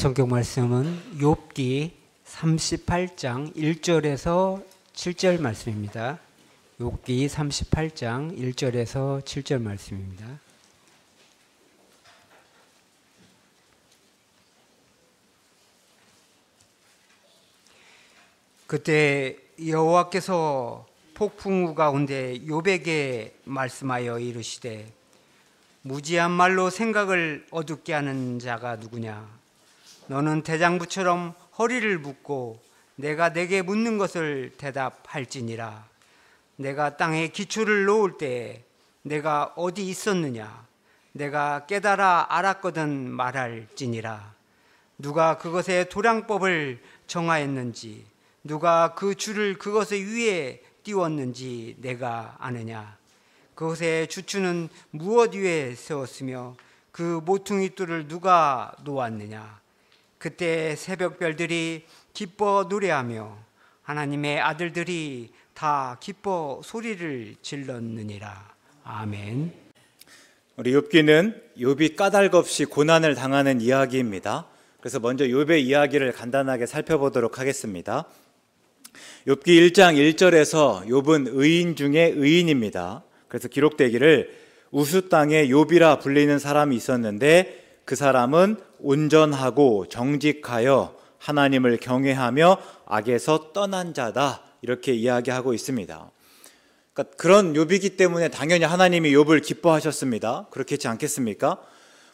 성경 말씀은 욥기 38장 1절에서 7절 말씀입니다. 욥기 38장 1절에서 7절 말씀입니다. 그때 여호와께서 폭풍우 가운데 욥에게 말씀하여 이르시되 무지한 말로 생각을 어둡게 하는 자가 누구냐? 너는 대장부처럼 허리를 묶고 내가 내게 묻는 것을 대답할지니라. 내가 땅에 기초를 놓을 때에 내가 어디 있었느냐? 내가 깨달아 알았거든 말할지니라. 누가 그것의 도량법을 정하였는지, 누가 그 줄을 그것의 위에 띄웠는지 내가 아느냐? 그것의 주추는 무엇 위에 세웠으며 그 모퉁이 뚫을 누가 놓았느냐? 그때 새벽별들이 기뻐 노래하며 하나님의 아들들이 다 기뻐 소리를 질렀느니라. 아멘. 우리 욥기는 욥이 까닭없이 고난을 당하는 이야기입니다. 그래서 먼저 욥의 이야기를 간단하게 살펴보도록 하겠습니다. 욥기 1장 1절에서 욥은 의인 중에 의인입니다. 그래서 기록되기를 우스 땅에 욥이라 불리는 사람이 있었는데 그 사람은 온전하고 정직하여 하나님을 경외하며 악에서 떠난 자다, 이렇게 이야기하고 있습니다. 그러니까 그런 욥이기 때문에 당연히 하나님이 욥을 기뻐하셨습니다. 그렇겠지 않겠습니까?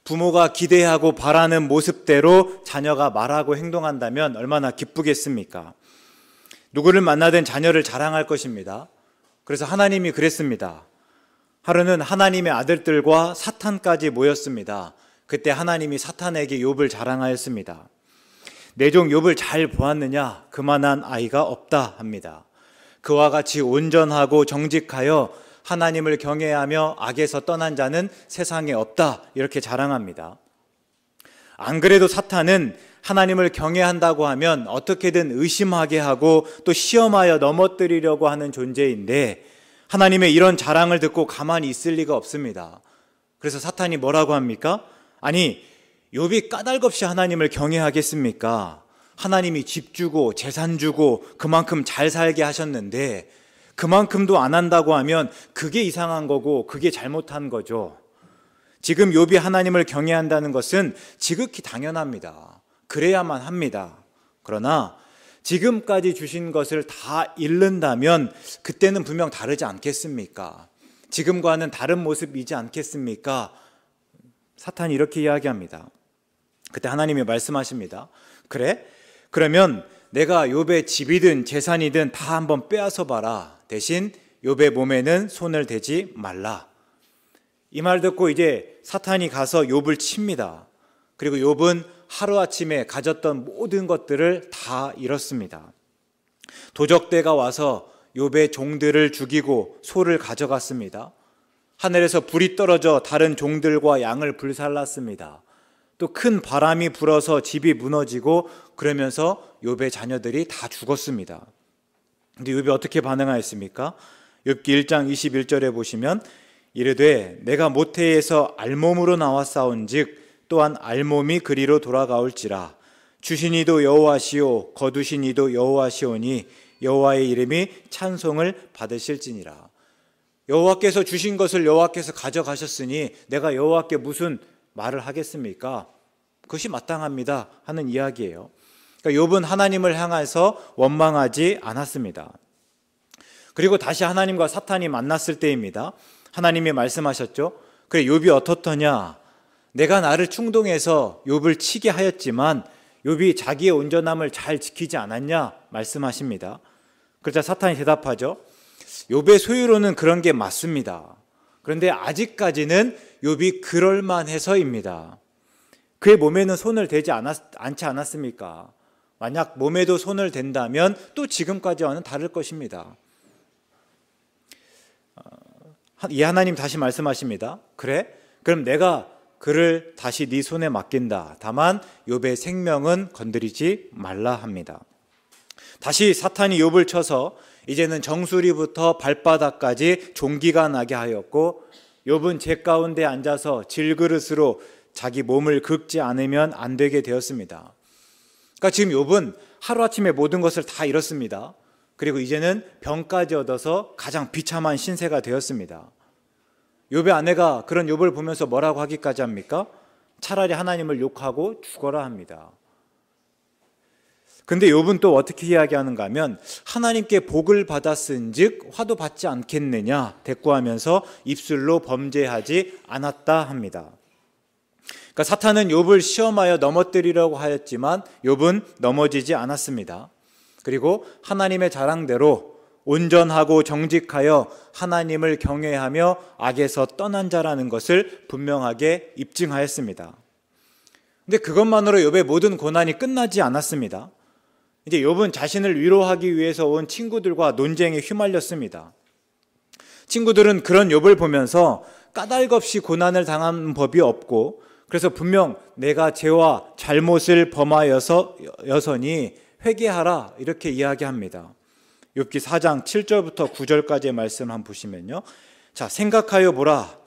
부모가 기대하고 바라는 모습대로 자녀가 말하고 행동한다면 얼마나 기쁘겠습니까? 누구를 만나든 자녀를 자랑할 것입니다. 그래서 하나님이 그랬습니다. 하루는 하나님의 아들들과 사탄까지 모였습니다. 그때 하나님이 사탄에게 욥을 자랑하였습니다. 내 종 욥을 잘 보았느냐? 그만한 아이가 없다 합니다. 그와 같이 온전하고 정직하여 하나님을 경외하며 악에서 떠난 자는 세상에 없다, 이렇게 자랑합니다. 안 그래도 사탄은 하나님을 경외한다고 하면 어떻게든 의심하게 하고 또 시험하여 넘어뜨리려고 하는 존재인데 하나님의 이런 자랑을 듣고 가만히 있을 리가 없습니다. 그래서 사탄이 뭐라고 합니까? 아니, 욥이 까닭없이 하나님을 경외하겠습니까? 하나님이 집 주고 재산 주고 그만큼 잘 살게 하셨는데 그만큼도 안 한다고 하면 그게 이상한 거고 그게 잘못한 거죠. 지금 욥이 하나님을 경외한다는 것은 지극히 당연합니다. 그래야만 합니다. 그러나 지금까지 주신 것을 다 잃는다면 그때는 분명 다르지 않겠습니까? 지금과는 다른 모습이지 않겠습니까? 사탄이 이렇게 이야기합니다. 그때 하나님이 말씀하십니다. 그래? 그러면 내가 욥의 집이든 재산이든 다 한번 빼앗아 봐라. 대신 욥의 몸에는 손을 대지 말라. 이 말 듣고 이제 사탄이 가서 욥을 칩니다. 그리고 욥은 하루아침에 가졌던 모든 것들을 다 잃었습니다. 도적대가 와서 욥의 종들을 죽이고 소를 가져갔습니다. 하늘에서 불이 떨어져 다른 종들과 양을 불살랐습니다. 또 큰 바람이 불어서 집이 무너지고 그러면서 욥의 자녀들이 다 죽었습니다. 근데 욥이 어떻게 반응하였습니까? 욥기 1장 21절에 보시면 이르되 내가 모태에서 알몸으로 나왔사온즉 또한 알몸이 그리로 돌아가올지라. 주신 이도 여호와시오 거두신 이도 여호와시오니 여호와의 이름이 찬송을 받으실지니라. 여호와께서 주신 것을 여호와께서 가져가셨으니 내가 여호와께 무슨 말을 하겠습니까? 그것이 마땅합니다 하는 이야기예요. 그러니까 욥은 하나님을 향해서 원망하지 않았습니다. 그리고 다시 하나님과 사탄이 만났을 때입니다. 하나님이 말씀하셨죠. 그래, 욥이 어떻더냐? 내가 나를 충동해서 욥을 치게 하였지만 욥이 자기의 온전함을 잘 지키지 않았냐? 말씀하십니다. 그러자 사탄이 대답하죠. 욥의 소유로는 그런 게 맞습니다. 그런데 아직까지는 욥이 그럴만해서입니다. 그의 몸에는 손을 대지 않지 않았습니까? 만약 몸에도 손을 댄다면 또 지금까지와는 다를 것입니다. 이 하나님 다시 말씀하십니다. 그래? 그럼 내가 그를 다시 네 손에 맡긴다. 다만 욥의 생명은 건드리지 말라 합니다. 다시 사탄이 욥을 쳐서 이제는 정수리부터 발바닥까지 종기가 나게 하였고 욥은 재 가운데 앉아서 질그릇으로 자기 몸을 긁지 않으면 안 되게 되었습니다. 그러니까 지금 욥은 하루아침에 모든 것을 다 잃었습니다. 그리고 이제는 병까지 얻어서 가장 비참한 신세가 되었습니다. 욥의 아내가 그런 욥을 보면서 뭐라고 하기까지 합니까? 차라리 하나님을 욕하고 죽어라 합니다. 근데 욥은 또 어떻게 이야기하는가 하면 하나님께 복을 받았은즉 화도 받지 않겠느냐 대꾸하면서 입술로 범죄하지 않았다 합니다. 그러니까 사탄은 욥을 시험하여 넘어뜨리려고 하였지만 욥은 넘어지지 않았습니다. 그리고 하나님의 자랑대로 온전하고 정직하여 하나님을 경외하며 악에서 떠난 자라는 것을 분명하게 입증하였습니다. 근데 그것만으로 욥의 모든 고난이 끝나지 않았습니다. 이제 욥은 자신을 위로하기 위해서 온 친구들과 논쟁에 휘말렸습니다. 친구들은 그런 욥을 보면서 까닭없이 고난을 당한 법이 없고 그래서 분명 내가 죄와 잘못을 범하여서니 회개하라 이렇게 이야기합니다. 욥기 4장 7절부터 9절까지의 말씀 한번 보시면요. 자, 생각하여 보라.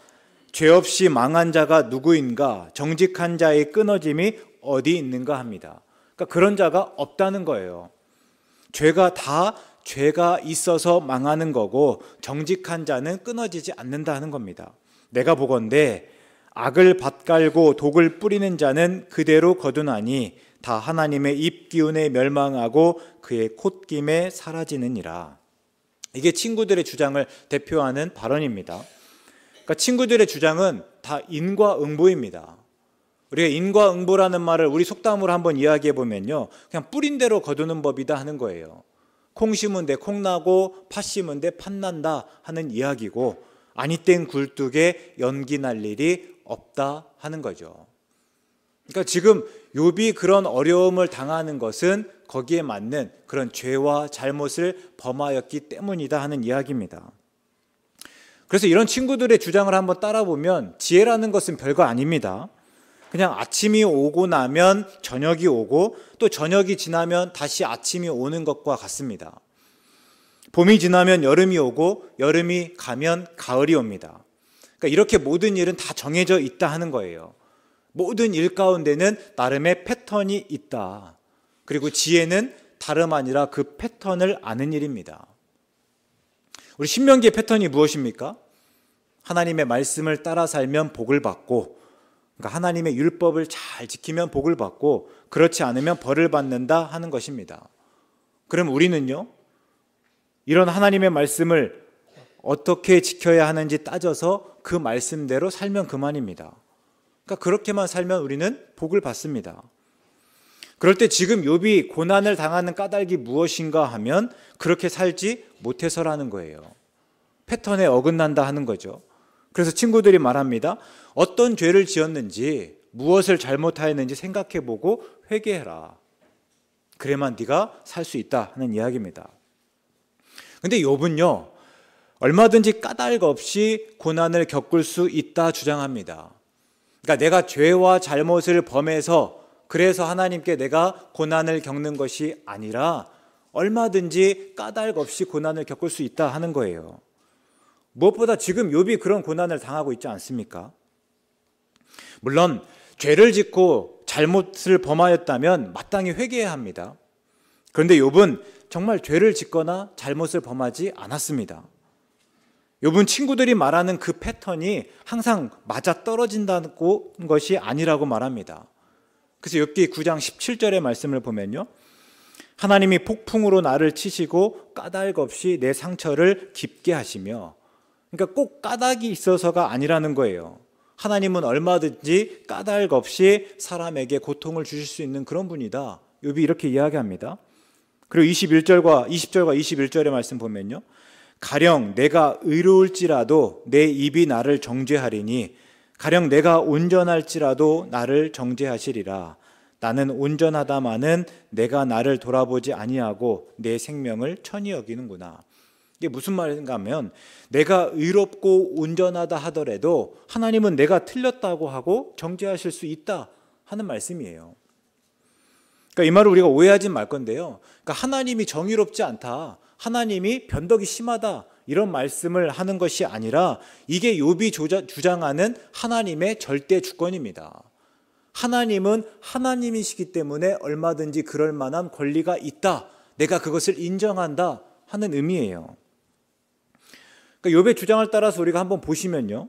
죄 없이 망한 자가 누구인가? 정직한 자의 끊어짐이 어디 있는가 합니다. 그러니까 그런 자가 없다는 거예요. 죄가 있어서 망하는 거고 정직한 자는 끊어지지 않는다 하는 겁니다. 내가 보건대 악을 밭갈고 독을 뿌리는 자는 그대로 거두나니 다 하나님의 입기운에 멸망하고 그의 콧김에 사라지느니라. 이게 친구들의 주장을 대표하는 발언입니다. 그러니까 친구들의 주장은 다 인과응보입니다. 우리가 인과응보라는 말을 우리 속담으로 한번 이야기해 보면요, 그냥 뿌린 대로 거두는 법이다 하는 거예요. 콩 심은 데 콩 나고 팥 심은 데 팥 난다 하는 이야기고 아니 땐 굴뚝에 연기 날 일이 없다 하는 거죠. 그러니까 지금 욥이 그런 어려움을 당하는 것은 거기에 맞는 그런 죄와 잘못을 범하였기 때문이다 하는 이야기입니다. 그래서 이런 친구들의 주장을 한번 따라보면 지혜라는 것은 별거 아닙니다. 그냥 아침이 오고 나면 저녁이 오고 또 저녁이 지나면 다시 아침이 오는 것과 같습니다. 봄이 지나면 여름이 오고 여름이 가면 가을이 옵니다. 그러니까 이렇게 모든 일은 다 정해져 있다 하는 거예요. 모든 일 가운데는 나름의 패턴이 있다. 그리고 지혜는 다름 아니라 그 패턴을 아는 일입니다. 우리 신명기의 패턴이 무엇입니까? 하나님의 말씀을 따라 살면 복을 받고, 그러니까 하나님의 율법을 잘 지키면 복을 받고 그렇지 않으면 벌을 받는다 하는 것입니다. 그럼 우리는요, 이런 하나님의 말씀을 어떻게 지켜야 하는지 따져서 그 말씀대로 살면 그만입니다. 그러니까 그렇게만 살면 우리는 복을 받습니다. 그럴 때 지금 욥이 고난을 당하는 까닭이 무엇인가 하면 그렇게 살지 못해서라는 거예요. 패턴에 어긋난다 하는 거죠. 그래서 친구들이 말합니다. 어떤 죄를 지었는지 무엇을 잘못하였는지 생각해보고 회개해라. 그래야만 네가 살 수 있다 하는 이야기입니다. 근데 욥은요, 얼마든지 까닭 없이 고난을 겪을 수 있다 주장합니다. 그러니까 내가 죄와 잘못을 범해서 그래서 하나님께 내가 고난을 겪는 것이 아니라 얼마든지 까닭 없이 고난을 겪을 수 있다 하는 거예요. 무엇보다 지금 욥이 그런 고난을 당하고 있지 않습니까? 물론 죄를 짓고 잘못을 범하였다면 마땅히 회개해야 합니다. 그런데 욥은 정말 죄를 짓거나 잘못을 범하지 않았습니다. 욥은 친구들이 말하는 그 패턴이 항상 맞아떨어진다는 것이 아니라고 말합니다. 그래서 욥기 9장 17절의 말씀을 보면요, 하나님이 폭풍으로 나를 치시고 까닭 없이 내 상처를 깊게 하시며, 그러니까 꼭 까닭이 있어서가 아니라는 거예요. 하나님은 얼마든지 까닭 없이 사람에게 고통을 주실 수 있는 그런 분이다. 욥이 이렇게 이야기합니다. 그리고 20절과 21절의 말씀 보면요, 가령 내가 의로울지라도 내 입이 나를 정죄하리니 가령 내가 온전할지라도 나를 정죄하시리라. 나는 온전하다마는 내가 나를 돌아보지 아니하고 내 생명을 천히 여기는구나. 이게 무슨 말인가 하면 내가 의롭고 온전하다 하더라도 하나님은 내가 틀렸다고 하고 정죄하실 수 있다 하는 말씀이에요. 그러니까 이 말을 우리가 오해하지 말 건데요, 그러니까 하나님이 정의롭지 않다, 하나님이 변덕이 심하다 이런 말씀을 하는 것이 아니라 이게 욥이 주장하는 하나님의 절대 주권입니다. 하나님은 하나님이시기 때문에 얼마든지 그럴 만한 권리가 있다. 내가 그것을 인정한다 하는 의미예요. 그러니까 욥의 주장을 따라서 우리가 한번 보시면요.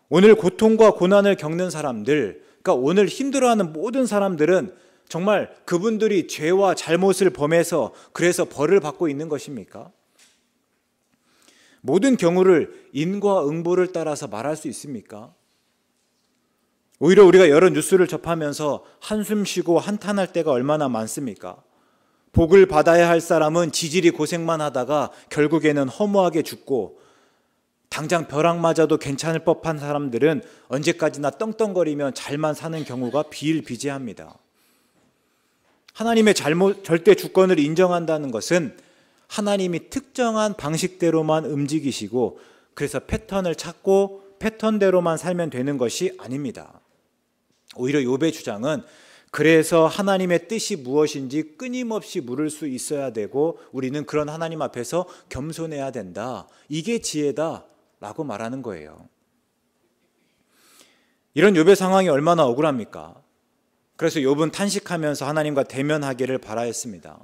오늘 고통과 고난을 겪는 사람들, 그러니까 오늘 힘들어하는 모든 사람들은 정말 그분들이 죄와 잘못을 범해서 그래서 벌을 받고 있는 것입니까? 모든 경우를 인과응보를 따라서 말할 수 있습니까? 오히려 우리가 여러 뉴스를 접하면서 한숨 쉬고 한탄할 때가 얼마나 많습니까? 복을 받아야 할 사람은 지질이 고생만 하다가 결국에는 허무하게 죽고, 당장 벼락 맞아도 괜찮을 법한 사람들은 언제까지나 떵떵거리며 잘만 사는 경우가 비일비재합니다. 하나님의 절대 주권을 인정한다는 것은 하나님이 특정한 방식대로만 움직이시고 그래서 패턴을 찾고 패턴대로만 살면 되는 것이 아닙니다. 오히려 욥의 주장은 그래서 하나님의 뜻이 무엇인지 끊임없이 물을 수 있어야 되고 우리는 그런 하나님 앞에서 겸손해야 된다. 이게 지혜다 라고 말하는 거예요. 이런 욥의 상황이 얼마나 억울합니까? 그래서 욥은 탄식하면서 하나님과 대면하기를 바라였습니다.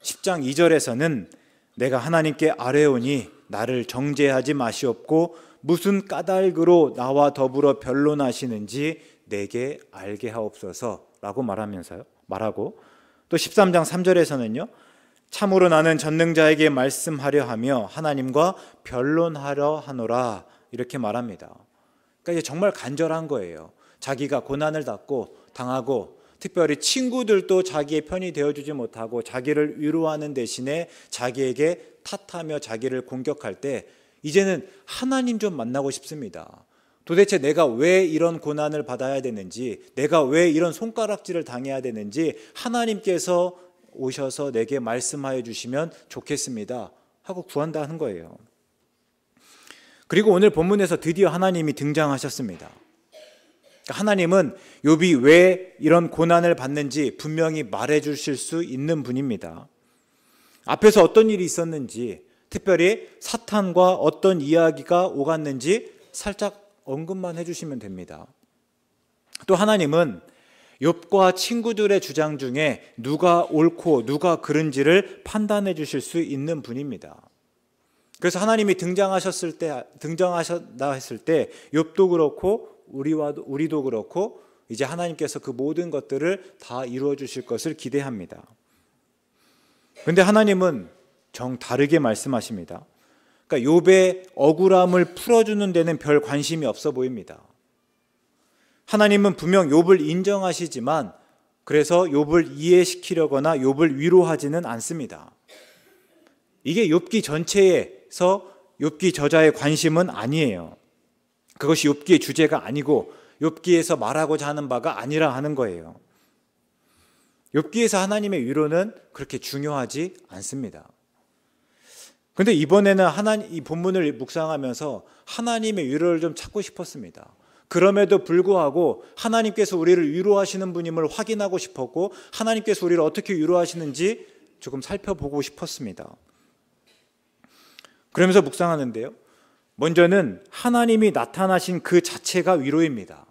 10장 2절에서는 내가 하나님께 아뢰오니 나를 정죄하지 마시옵고 무슨 까닭으로 나와 더불어 변론하시는지 내게 알게 하옵소서 라고 말하고 또 13장 3절에서는요. 참으로 나는 전능자에게 말씀하려 하며 하나님과 변론하려 하노라 이렇게 말합니다. 그러니까 이제 정말 간절한 거예요. 자기가 고난을 당하고 특별히 친구들도 자기의 편이 되어주지 못하고 자기를 위로하는 대신에 자기에게 탓하며 자기를 공격할 때 이제는 하나님 좀 만나고 싶습니다. 도대체 내가 왜 이런 고난을 받아야 되는지, 내가 왜 이런 손가락질을 당해야 되는지 하나님께서 오셔서 내게 말씀하여 주시면 좋겠습니다 하고 구한다는 거예요. 그리고 오늘 본문에서 드디어 하나님이 등장하셨습니다. 하나님은 욥이 왜 이런 고난을 받는지 분명히 말해 주실 수 있는 분입니다. 앞에서 어떤 일이 있었는지, 특별히 사탄과 어떤 이야기가 오갔는지 살짝 언급만 해주시면 됩니다. 또 하나님은 욥과 친구들의 주장 중에 누가 옳고 누가 그른지를 판단해 주실 수 있는 분입니다. 그래서 하나님이 등장하셨다 했을 때 욥도 그렇고 우리도 그렇고 이제 하나님께서 그 모든 것들을 다 이루어 주실 것을 기대합니다. 그런데 하나님은 정 다르게 말씀하십니다. 그러니까 욥의 억울함을 풀어주는 데는 별 관심이 없어 보입니다. 하나님은 분명 욥을 인정하시지만 그래서 욥을 이해시키려거나 욥을 위로하지는 않습니다. 이게 욥기 전체에서 욥기 저자의 관심은 아니에요. 그것이 욥기의 주제가 아니고 욥기에서 말하고자 하는 바가 아니라 하는 거예요. 욥기에서 하나님의 위로는 그렇게 중요하지 않습니다. 그런데 이번에는 이 본문을 묵상하면서 하나님의 위로를 좀 찾고 싶었습니다. 그럼에도 불구하고 하나님께서 우리를 위로하시는 분임을 확인하고 싶었고 하나님께서 우리를 어떻게 위로하시는지 조금 살펴보고 싶었습니다. 그러면서 묵상하는데요. 먼저는 하나님이 나타나신 그 자체가 위로입니다.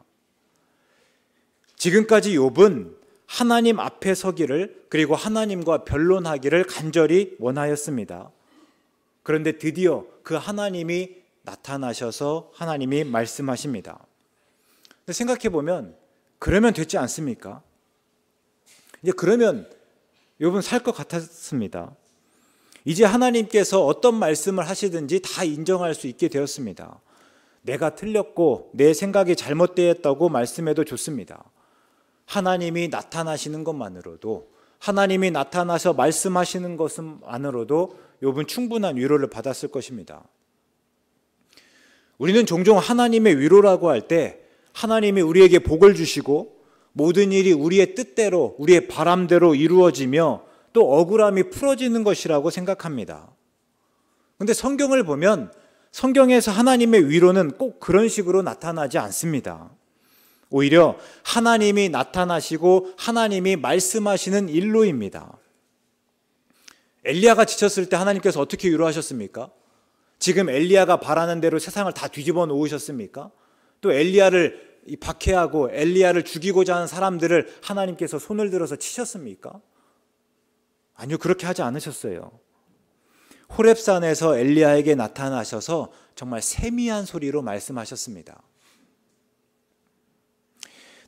지금까지 욥은 하나님 앞에 서기를 그리고 하나님과 변론하기를 간절히 원하였습니다. 그런데 드디어 그 하나님이 나타나셔서 하나님이 말씀하십니다. 생각해 보면 그러면 됐지 않습니까? 이제 그러면 욥은 살 것 같았습니다. 이제 하나님께서 어떤 말씀을 하시든지 다 인정할 수 있게 되었습니다. 내가 틀렸고 내 생각이 잘못되었다고 말씀해도 좋습니다. 하나님이 나타나시는 것만으로도 하나님이 나타나서 말씀하시는 것만으로도 욥은 충분한 위로를 받았을 것입니다. 우리는 종종 하나님의 위로라고 할 때 하나님이 우리에게 복을 주시고 모든 일이 우리의 뜻대로 우리의 바람대로 이루어지며 또 억울함이 풀어지는 것이라고 생각합니다. 그런데 성경을 보면 성경에서 하나님의 위로는 꼭 그런 식으로 나타나지 않습니다. 오히려 하나님이 나타나시고 하나님이 말씀하시는 일로입니다. 엘리야가 지쳤을 때 하나님께서 어떻게 위로하셨습니까? 지금 엘리야가 바라는 대로 세상을 다 뒤집어 놓으셨습니까? 또 엘리야를 박해하고 엘리야를 죽이고자 하는 사람들을 하나님께서 손을 들어서 치셨습니까? 아니요, 그렇게 하지 않으셨어요. 호렙산에서 엘리야에게 나타나셔서 정말 세미한 소리로 말씀하셨습니다.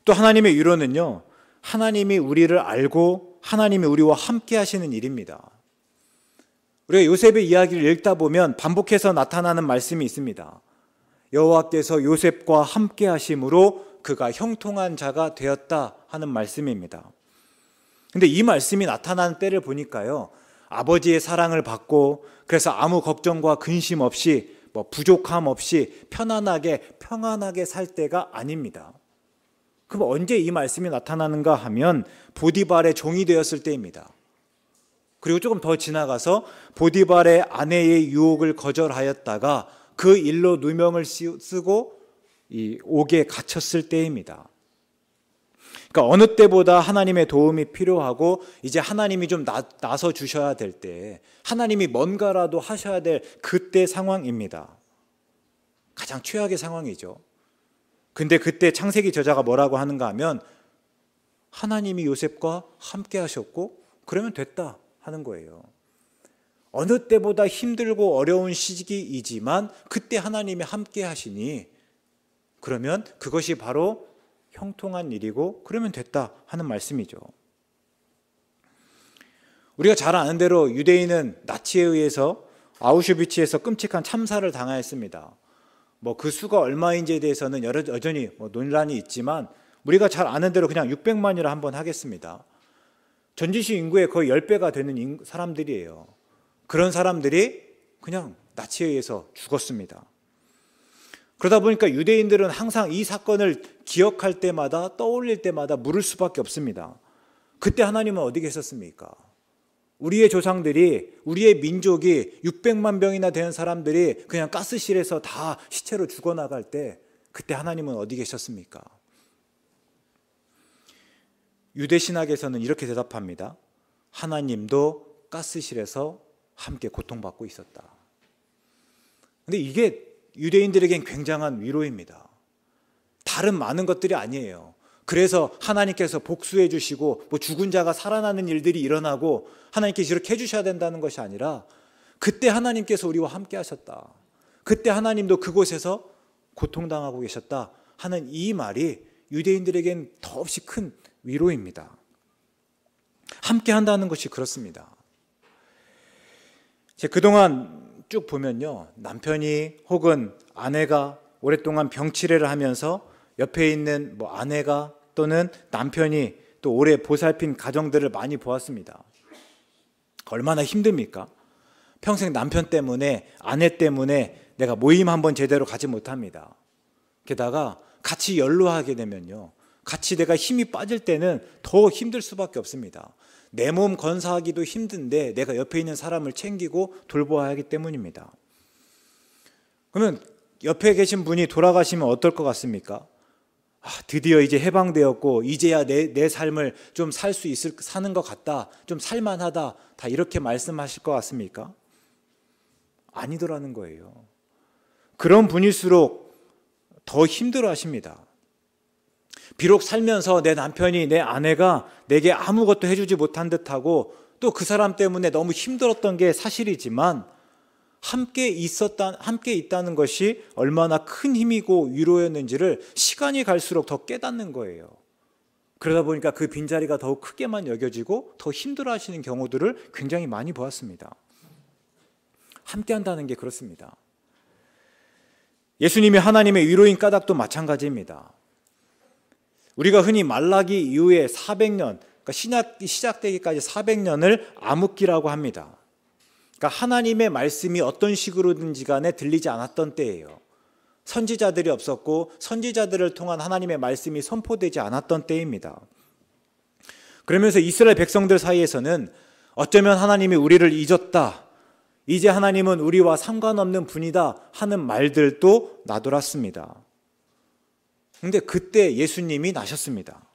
또 하나님의 위로는요, 하나님이 우리를 알고 하나님이 우리와 함께 하시는 일입니다. 우리가 요셉의 이야기를 읽다 보면 반복해서 나타나는 말씀이 있습니다. 여호와께서 요셉과 함께 하심으로 그가 형통한 자가 되었다 하는 말씀입니다. 근데 이 말씀이 나타나는 때를 보니까요, 아버지의 사랑을 받고 그래서 아무 걱정과 근심 없이 부족함 없이 편안하게 평안하게 살 때가 아닙니다. 그럼 언제 이 말씀이 나타나는가 하면 보디발의 종이 되었을 때입니다. 그리고 조금 더 지나가서 보디발의 아내의 유혹을 거절하였다가 그 일로 누명을 쓰고 이 옥에 갇혔을 때입니다. 그러니까 어느 때보다 하나님의 도움이 필요하고 이제 하나님이 좀 나서 주셔야 될 때, 하나님이 뭔가라도 하셔야 될 그때 상황입니다. 가장 최악의 상황이죠. 근데 그때 창세기 저자가 뭐라고 하는가 하면 하나님이 요셉과 함께 하셨고 그러면 됐다 하는 거예요. 어느 때보다 힘들고 어려운 시기이지만 그때 하나님이 함께 하시니 그러면 그것이 바로 형통한 일이고 그러면 됐다 하는 말씀이죠. 우리가 잘 아는 대로 유대인은 나치에 의해서 아우슈비츠에서 끔찍한 참사를 당하였습니다. 그 수가 얼마인지에 대해서는 여전히 논란이 있지만 우리가 잘 아는 대로 그냥 600만이라 한번 하겠습니다. 전지시 인구의 거의 10배가 되는 사람들이에요. 그런 사람들이 그냥 나치에 의해서 죽었습니다. 그러다 보니까 유대인들은 항상 이 사건을 기억할 때마다 떠올릴 때마다 물을 수밖에 없습니다. 그때 하나님은 어디 계셨습니까? 우리의 조상들이, 우리의 민족이 600만 명이나 되는 사람들이 그냥 가스실에서 다 시체로 죽어나갈 때 그때 하나님은 어디 계셨습니까? 유대 신학에서는 이렇게 대답합니다. 하나님도 가스실에서 함께 고통받고 있었다. 근데 이게 유대인들에겐 굉장한 위로입니다. 다른 많은 것들이 아니에요. 그래서 하나님께서 복수해 주시고 죽은 자가 살아나는 일들이 일어나고 하나님께서 이렇게 해주셔야 된다는 것이 아니라 그때 하나님께서 우리와 함께 하셨다. 그때 하나님도 그곳에서 고통당하고 계셨다 하는 이 말이 유대인들에겐 더없이 큰 위로입니다. 함께 한다는 것이 그렇습니다. 그동안 쭉 보면요, 남편이 혹은 아내가 오랫동안 병치레를 하면서 옆에 있는 아내가 또는 남편이 또 오래 보살핀 가정들을 많이 보았습니다. 얼마나 힘듭니까? 평생 남편 때문에, 아내 때문에 내가 모임 한번 제대로 가지 못합니다. 게다가 같이 연로하게 되면요, 같이 내가 힘이 빠질 때는 더 힘들 수밖에 없습니다. 내 몸 건사하기도 힘든데 내가 옆에 있는 사람을 챙기고 돌보아야 하기 때문입니다. 그러면 옆에 계신 분이 돌아가시면 어떨 것 같습니까? 드디어 이제 해방되었고 이제야 내 삶을 좀 사는 것 같다, 좀 살만하다, 다 이렇게 말씀하실 것 같습니까? 아니더라는 거예요. 그런 분일수록 더 힘들어 하십니다. 비록 살면서 내 남편이, 내 아내가 내게 아무것도 해주지 못한 듯하고 또 그 사람 때문에 너무 힘들었던 게 사실이지만 함께 있다는 것이 얼마나 큰 힘이고 위로였는지를 시간이 갈수록 더 깨닫는 거예요. 그러다 보니까 그 빈자리가 더욱 크게만 여겨지고 더 힘들어 하시는 경우들을 굉장히 많이 보았습니다. 함께 한다는 게 그렇습니다. 예수님이 하나님의 위로인 까닭도 마찬가지입니다. 우리가 흔히 말라기 이후에 400년, 그러니까 신약이 시작되기까지 400년을 암흑기라고 합니다. 그러니까 하나님의 말씀이 어떤 식으로든지 간에 들리지 않았던 때예요. 선지자들이 없었고 선지자들을 통한 하나님의 말씀이 선포되지 않았던 때입니다. 그러면서 이스라엘 백성들 사이에서는 어쩌면 하나님이 우리를 잊었다, 이제 하나님은 우리와 상관없는 분이다 하는 말들도 나돌았습니다. 그런데 그때 예수님이 나셨습니다.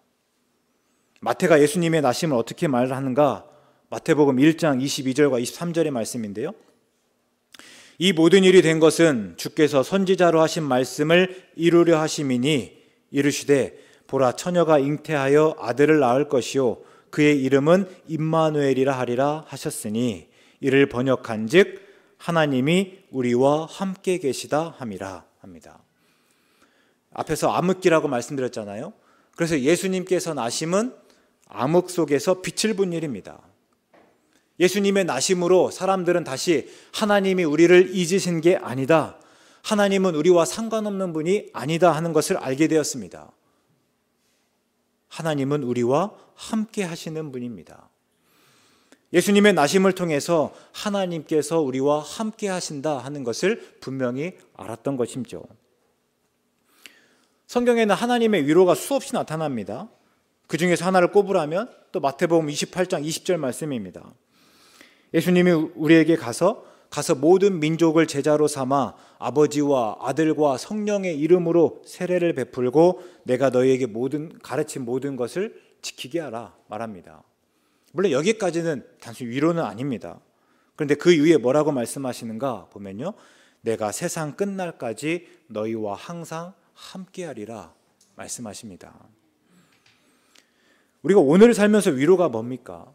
마태가 예수님의 나심을 어떻게 말을 하는가? 마태복음 1장 22절과 23절의 말씀인데요. 이 모든 일이 된 것은 주께서 선지자로 하신 말씀을 이루려 하심이니 이르시되 보라 처녀가 잉태하여 아들을 낳을 것이요 그의 이름은 임마누엘이라 하리라 하셨으니 이를 번역한즉 하나님이 우리와 함께 계시다 함이라 합니다. 앞에서 암흑기라고 말씀드렸잖아요. 그래서 예수님께서 나심은 암흑 속에서 빛을 본 일입니다. 예수님의 나심으로 사람들은 다시 하나님이 우리를 잊으신 게 아니다, 하나님은 우리와 상관없는 분이 아니다 하는 것을 알게 되었습니다. 하나님은 우리와 함께 하시는 분입니다. 예수님의 나심을 통해서 하나님께서 우리와 함께 하신다 하는 것을 분명히 알았던 것이죠. 성경에는 하나님의 위로가 수없이 나타납니다. 그 중에서 하나를 꼽으라면 또 마태복음 28장 20절 말씀입니다. 예수님이 우리에게 가서 모든 민족을 제자로 삼아 아버지와 아들과 성령의 이름으로 세례를 베풀고 내가 너희에게 가르친 모든 것을 지키게 하라 말합니다. 물론 여기까지는 단순히 위로는 아닙니다. 그런데 그 이후에 뭐라고 말씀하시는가 보면요, 내가 세상 끝날까지 너희와 항상 함께하리라 말씀하십니다. 우리가 오늘 살면서 위로가 뭡니까?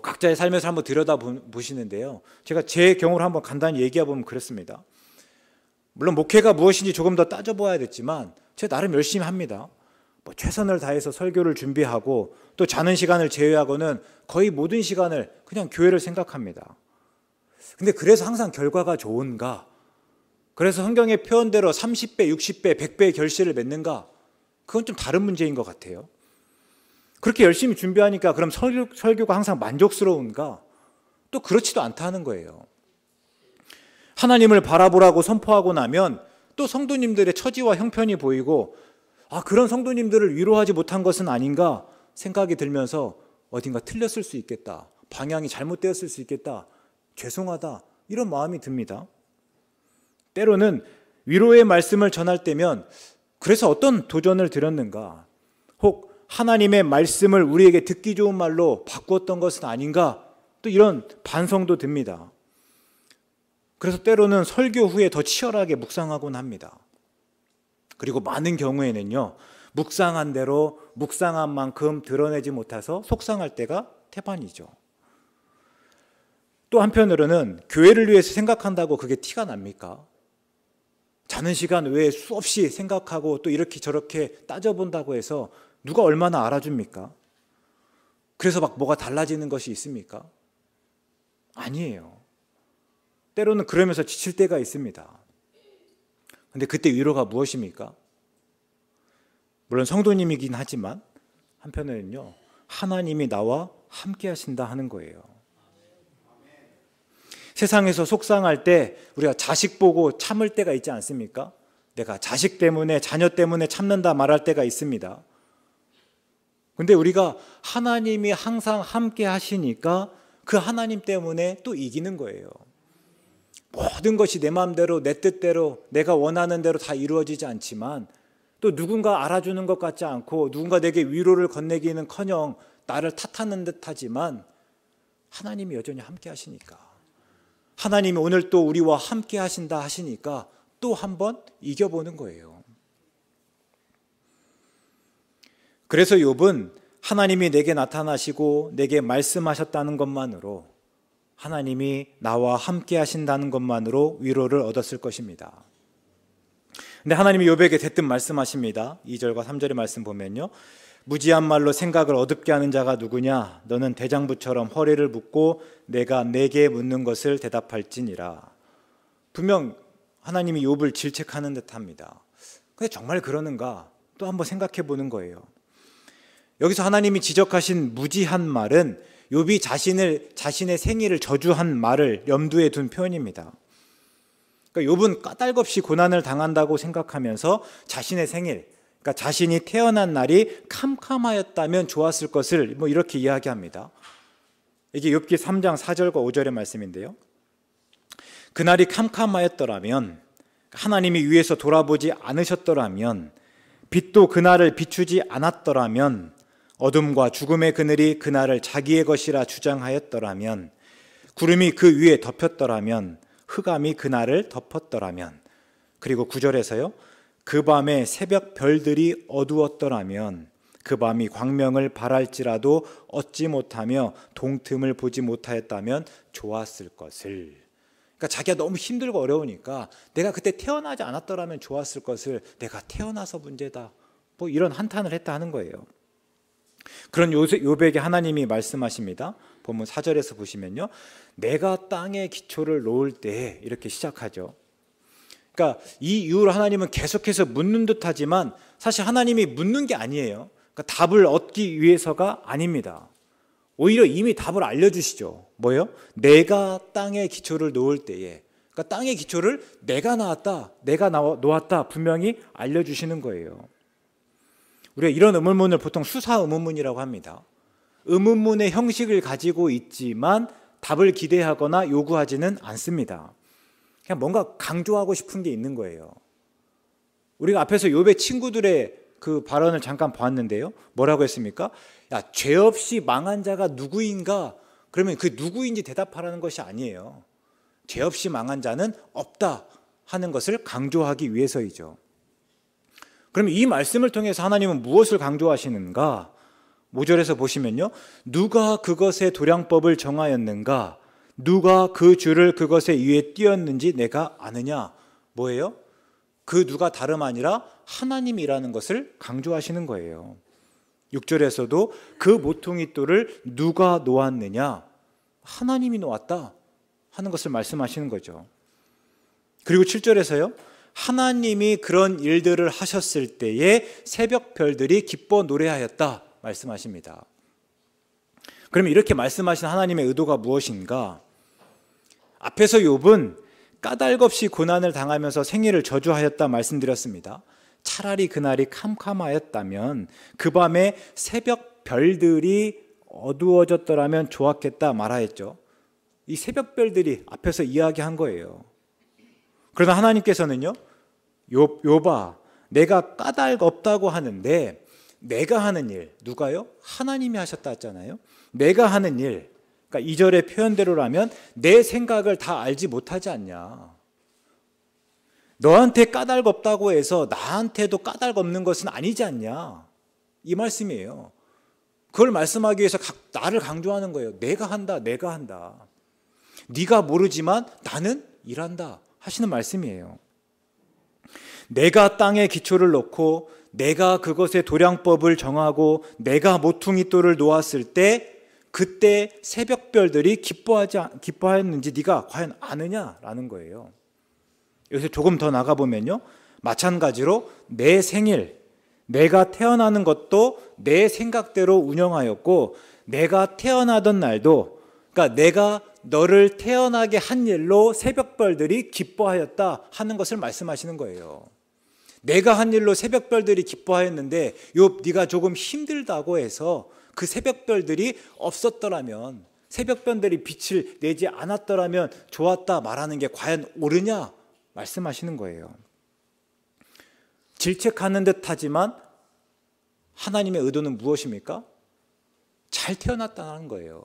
각자의 삶에서 한번 들여다보시는데요, 제가 제 경우를 한번 간단히 얘기해보면 그렇습니다. 물론 목회가 무엇인지 조금 더 따져봐야겠지만 제가 나름 열심히 합니다. 최선을 다해서 설교를 준비하고 또 자는 시간을 제외하고는 거의 모든 시간을 그냥 교회를 생각합니다. 근데 그래서 항상 결과가 좋은가? 그래서 성경의 표현대로 30배, 60배, 100배의 결실을 맺는가? 그건 좀 다른 문제인 것 같아요. 그렇게 열심히 준비하니까 그럼 설교가 항상 만족스러운가? 또 그렇지도 않다는 거예요. 하나님을 바라보라고 선포하고 나면 또 성도님들의 처지와 형편이 보이고 그런 성도님들을 위로하지 못한 것은 아닌가 생각이 들면서 어딘가 틀렸을 수 있겠다, 방향이 잘못되었을 수 있겠다, 죄송하다, 이런 마음이 듭니다. 때로는 위로의 말씀을 전할 때면 그래서 어떤 도전을 드렸는가, 혹 하나님의 말씀을 우리에게 듣기 좋은 말로 바꾸었던 것은 아닌가, 또 이런 반성도 듭니다. 그래서 때로는 설교 후에 더 치열하게 묵상하곤 합니다. 그리고 많은 경우에는요, 묵상한 대로 묵상한 만큼 드러내지 못해서 속상할 때가 태반이죠. 또 한편으로는 교회를 위해서 생각한다고 그게 티가 납니까? 자는 시간 외에 수없이 생각하고 또 이렇게 저렇게 따져본다고 해서 누가 얼마나 알아줍니까? 그래서 뭐가 달라지는 것이 있습니까? 아니에요. 때로는 그러면서 지칠 때가 있습니다. 근데 그때 위로가 무엇입니까? 물론 성도님이긴 하지만 한편으로는요, 하나님이 나와 함께 하신다 하는 거예요. 세상에서 속상할 때 우리가 자식 보고 참을 때가 있지 않습니까? 내가 자식 때문에, 자녀 때문에 참는다 말할 때가 있습니다. 근데 우리가 하나님이 항상 함께 하시니까 그 하나님 때문에 또 이기는 거예요. 모든 것이 내 마음대로, 내 뜻대로, 내가 원하는 대로 다 이루어지지 않지만 또 누군가 알아주는 것 같지 않고 누군가 내게 위로를 건네기는커녕 나를 탓하는 듯하지만 하나님이 여전히 함께 하시니까, 하나님이 오늘 또 우리와 함께 하신다 하시니까 또 한 번 이겨보는 거예요. 그래서 욥은 하나님이 내게 나타나시고 내게 말씀하셨다는 것만으로, 하나님이 나와 함께 하신다는 것만으로 위로를 얻었을 것입니다. 근데 하나님이 욥에게 대뜸 말씀하십니다. 2절과 3절의 말씀 보면요, 무지한 말로 생각을 어둡게 하는 자가 누구냐? 너는 대장부처럼 허리를 묶고 내가 내게 묻는 것을 대답할지니라. 분명 하나님이 욥을 질책하는 듯합니다. 근데 정말 그러는가? 또 한번 생각해 보는 거예요. 여기서 하나님이 지적하신 무지한 말은 욥이 자신의 생일을 저주한 말을 염두에 둔 표현입니다. 그러니까 욥은 까닭없이 고난을 당한다고 생각하면서 자신의 생일, 그러니까 자신이 태어난 날이 캄캄하였다면 좋았을 것을 이렇게 이야기합니다. 이게 욥기 3장 4절과 5절의 말씀인데요. 그날이 캄캄하였더라면, 하나님이 위에서 돌아보지 않으셨더라면, 빛도 그날을 비추지 않았더라면, 어둠과 죽음의 그늘이 그날을 자기의 것이라 주장하였더라면, 구름이 그 위에 덮였더라면, 흑암이 그날을 덮었더라면. 그리고 9절에서요, 그 밤에 새벽 별들이 어두웠더라면 그 밤이 광명을 발할지라도 얻지 못하며 동틈을 보지 못하였다면 좋았을 것을. 그러니까 자기가 너무 힘들고 어려우니까 내가 그때 태어나지 않았더라면 좋았을 것을, 내가 태어나서 문제다, 뭐 이런 한탄을 했다 하는 거예요. 그런 욥에게 하나님이 말씀하십니다. 본문 4절에서 보시면요, 내가 땅에 기초를 놓을 때, 이렇게 시작하죠. 그러니까 이 이후로 하나님은 계속해서 묻는 듯하지만 사실 하나님이 묻는 게 아니에요. 그러니까 답을 얻기 위해서가 아닙니다. 오히려 이미 답을 알려주시죠. 뭐예요? 내가 땅에 기초를 놓을 때에, 그러니까 땅의 기초를 내가 놓았다 분명히 알려주시는 거예요. 우리가 이런 의문문을 보통 수사 의문문이라고 합니다. 의문문의 형식을 가지고 있지만 답을 기대하거나 요구하지는 않습니다. 그냥 뭔가 강조하고 싶은 게 있는 거예요. 우리가 앞에서 욥의 친구들의 그 발언을 잠깐 보았는데요, 뭐라고 했습니까? 야, 죄 없이 망한 자가 누구인가? 그러면 그 누구인지 대답하라는 것이 아니에요. 죄 없이 망한 자는 없다 하는 것을 강조하기 위해서이죠. 그럼 이 말씀을 통해서 하나님은 무엇을 강조하시는가? 5절에서 보시면요, 누가 그것의 도량법을 정하였는가? 누가 그 줄을 그것의 위에 띄었는지 내가 아느냐? 뭐예요? 그 누가 다름 아니라 하나님이라는 것을 강조하시는 거예요. 6절에서도 그 모퉁이돌을 누가 놓았느냐? 하나님이 놓았다 하는 것을 말씀하시는 거죠. 그리고 7절에서요, 하나님이 그런 일들을 하셨을 때에 새벽 별들이 기뻐 노래하였다 말씀하십니다. 그러면 이렇게 말씀하신 하나님의 의도가 무엇인가? 앞에서 욥은 까닭없이 고난을 당하면서 생애를 저주하였다 말씀드렸습니다. 차라리 그날이 캄캄하였다면, 그 밤에 새벽 별들이 어두워졌더라면 좋았겠다 말하였죠. 이 새벽 별들이 앞에서 이야기한 거예요. 그러나 하나님께서는요, 욥아, 내가 까닭 없다고 하는데 내가 하는 일, 누가요? 하나님이 하셨다 했잖아요. 내가 하는 일, 그러니까 2절의 표현대로라면 내 생각을 다 알지 못하지 않냐. 너한테 까닭 없다고 해서 나한테도 까닭 없는 것은 아니지 않냐, 이 말씀이에요. 그걸 말씀하기 위해서 나를 강조하는 거예요. 내가 한다, 내가 한다. 네가 모르지만 나는 일한다 하시는 말씀이에요. 내가 땅에 기초를 놓고 내가 그것의 도량법을 정하고 내가 모퉁이돌을 놓았을 때, 그때 새벽별들이 기뻐하였는지 네가 과연 아느냐라는 거예요. 여기서 조금 더 나가보면요, 마찬가지로 내 생일, 내가 태어나는 것도 내 생각대로 운영하였고, 내가 태어나던 날도, 그러니까 내가 너를 태어나게 한 일로 새벽별들이 기뻐하였다 하는 것을 말씀하시는 거예요. 내가 한 일로 새벽별들이 기뻐하였는데, 욥, 네가 조금 힘들다고 해서 그 새벽별들이 없었더라면, 새벽별들이 빛을 내지 않았더라면 좋았다 말하는 게 과연 옳으냐 말씀하시는 거예요. 질책하는 듯하지만 하나님의 의도는 무엇입니까? 잘 태어났다는 거예요.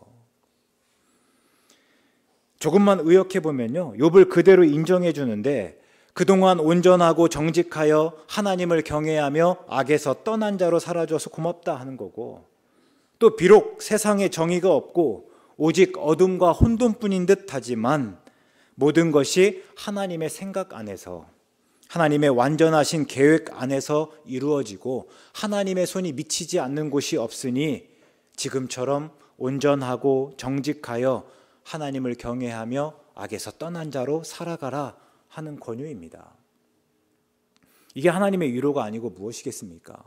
조금만 의역해 보면요, 욥을 그대로 인정해 주는데, 그동안 온전하고 정직하여 하나님을 경외하며 악에서 떠난 자로 살아줘서 고맙다 하는 거고, 또 비록 세상에 정의가 없고 오직 어둠과 혼돈뿐인 듯하지만 모든 것이 하나님의 생각 안에서, 하나님의 완전하신 계획 안에서 이루어지고 하나님의 손이 미치지 않는 곳이 없으니 지금처럼 온전하고 정직하여 하나님을 경외하며 악에서 떠난 자로 살아가라 하는 권유입니다. 이게 하나님의 위로가 아니고 무엇이겠습니까?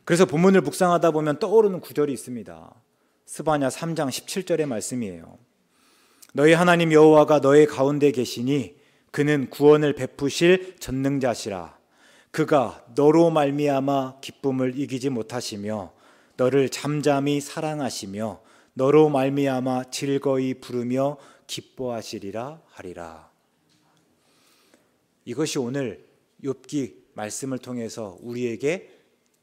그래서 본문을 묵상하다 보면 떠오르는 구절이 있습니다. 스바냐 3장 17절의 말씀이에요. 너희 하나님 여호와가 너희 가운데 계시니 그는 구원을 베푸실 전능자시라. 그가 너로 말미암아 기쁨을 이기지 못하시며 너를 잠잠히 사랑하시며 너로 말미암아 즐거이 부르며 기뻐하시리라 하리라. 이것이 오늘 욥기 말씀을 통해서 우리에게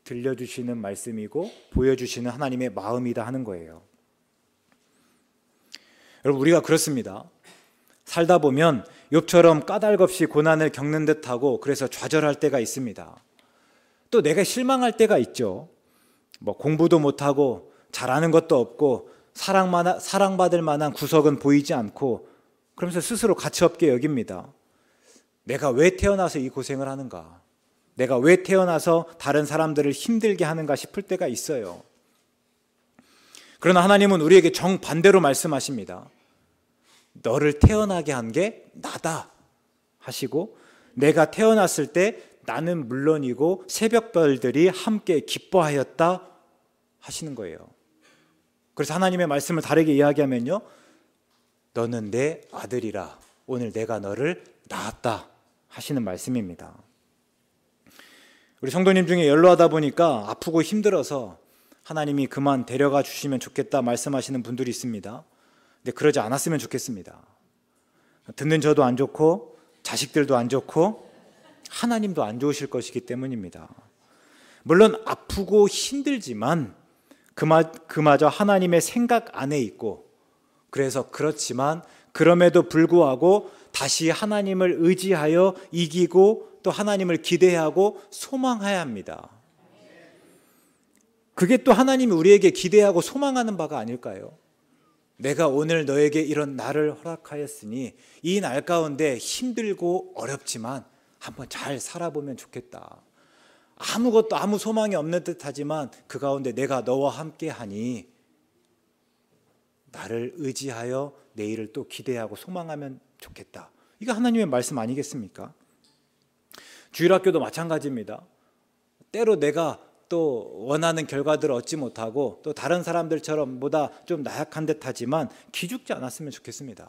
들려주시는 말씀이고 보여주시는 하나님의 마음이다 하는 거예요. 여러분, 우리가 그렇습니다. 살다 보면 욥처럼 까닭없이 고난을 겪는 듯하고 그래서 좌절할 때가 있습니다. 또 내가 실망할 때가 있죠. 공부도 못하고 잘하는 것도 없고 사랑받을 만한 구석은 보이지 않고 그러면서 스스로 가치없게 여깁니다. 내가 왜 태어나서 이 고생을 하는가? 내가 왜 태어나서 다른 사람들을 힘들게 하는가 싶을 때가 있어요. 그러나 하나님은 우리에게 정반대로 말씀하십니다. 너를 태어나게 한 게 나다 하시고 내가 태어났을 때 나는 물론이고 새벽별들이 함께 기뻐하였다 하시는 거예요. 그래서 하나님의 말씀을 다르게 이야기하면요, 너는 내 아들이라 오늘 내가 너를 낳았다 하시는 말씀입니다. 우리 성도님 중에 연로하다 보니까 아프고 힘들어서 하나님이 그만 데려가 주시면 좋겠다 말씀하시는 분들이 있습니다. 근데 그러지 않았으면 좋겠습니다. 듣는 저도 안 좋고 자식들도 안 좋고 하나님도 안 좋으실 것이기 때문입니다. 물론 아프고 힘들지만 그마저 하나님의 생각 안에 있고, 그래서 그렇지만 그럼에도 불구하고 다시 하나님을 의지하여 이기고 또 하나님을 기대하고 소망해야 합니다. 그게 또 하나님이 우리에게 기대하고 소망하는 바가 아닐까요? 내가 오늘 너에게 이런 날을 허락하였으니 이 날 가운데 힘들고 어렵지만 한번 잘 살아보면 좋겠다. 아무 소망이 없는 듯하지만 그 가운데 내가 너와 함께하니 나를 의지하여 내일을 또 기대하고 소망하면 좋겠다. 이거 하나님의 말씀 아니겠습니까? 주일학교도 마찬가지입니다. 때로 내가 또 원하는 결과들을 얻지 못하고 또 다른 사람들처럼 보다 좀 나약한 듯하지만 기죽지 않았으면 좋겠습니다.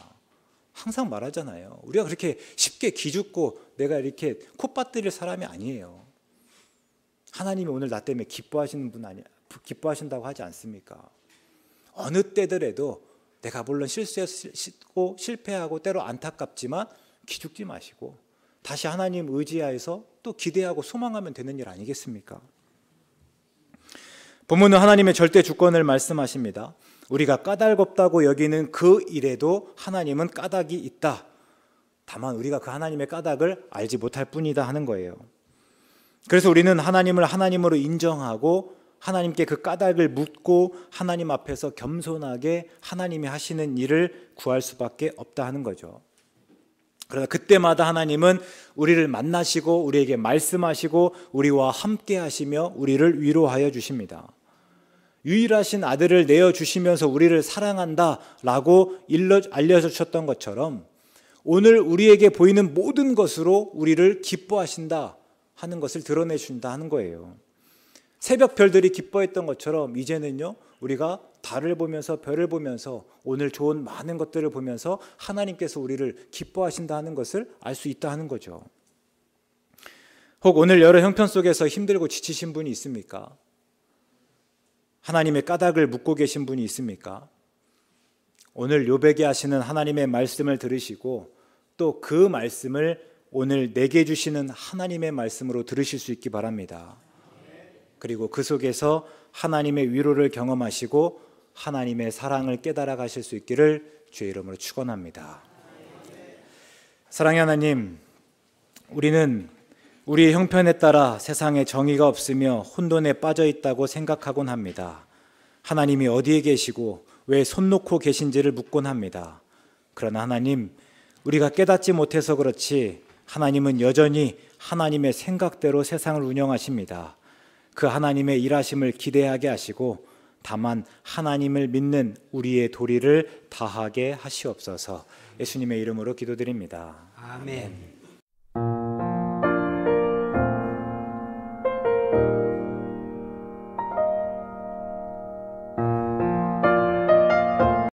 항상 말하잖아요. 우리가 그렇게 쉽게 기죽고 내가 이렇게 콧받들일 사람이 아니에요. 하나님이 오늘 나 때문에 기뻐하신다고 하지 않습니까? 어느 때들에도 내가 물론 실수했고 실패하고 때로 안타깝지만 기죽지 마시고 다시 하나님 의지하여서 또 기대하고 소망하면 되는 일 아니겠습니까? 본문은 하나님의 절대 주권을 말씀하십니다. 우리가 까닭없다고 여기는 그 일에도 하나님은 까닭이 있다. 다만 우리가 그 하나님의 까닭을 알지 못할 뿐이다 하는 거예요. 그래서 우리는 하나님을 하나님으로 인정하고 하나님께 그 까닭을 묻고 하나님 앞에서 겸손하게 하나님이 하시는 일을 구할 수밖에 없다 하는 거죠. 그러나 그때마다 하나님은 우리를 만나시고 우리에게 말씀하시고 우리와 함께 하시며 우리를 위로하여 주십니다. 유일하신 아들을 내어주시면서 우리를 사랑한다라고 알려주셨던 것처럼 오늘 우리에게 보이는 모든 것으로 우리를 기뻐하신다 하는 것을 드러내준다 하는 거예요. 새벽 별들이 기뻐했던 것처럼 이제는요, 우리가 달을 보면서 별을 보면서 오늘 좋은 많은 것들을 보면서 하나님께서 우리를 기뻐하신다 하는 것을 알 수 있다 하는 거죠. 혹 오늘 여러 형편 속에서 힘들고 지치신 분이 있습니까? 하나님의 까닭을 묻고 계신 분이 있습니까? 오늘 욥에게 하시는 하나님의 말씀을 들으시고 또 그 말씀을 오늘 내게 주시는 하나님의 말씀으로 들으실 수 있기 바랍니다. 그리고 그 속에서 하나님의 위로를 경험하시고 하나님의 사랑을 깨달아 가실 수 있기를 주의 이름으로 축원합니다. 사랑의 하나님, 우리는 우리의 형편에 따라 세상에 정의가 없으며 혼돈에 빠져 있다고 생각하곤 합니다. 하나님이 어디에 계시고 왜 손 놓고 계신지를 묻곤 합니다. 그러나 하나님, 우리가 깨닫지 못해서 그렇지 하나님은 여전히 하나님의 생각대로 세상을 운영하십니다. 그 하나님의 일하심을 기대하게 하시고 다만 하나님을 믿는 우리의 도리를 다하게 하시옵소서. 예수님의 이름으로 기도드립니다. 아멘.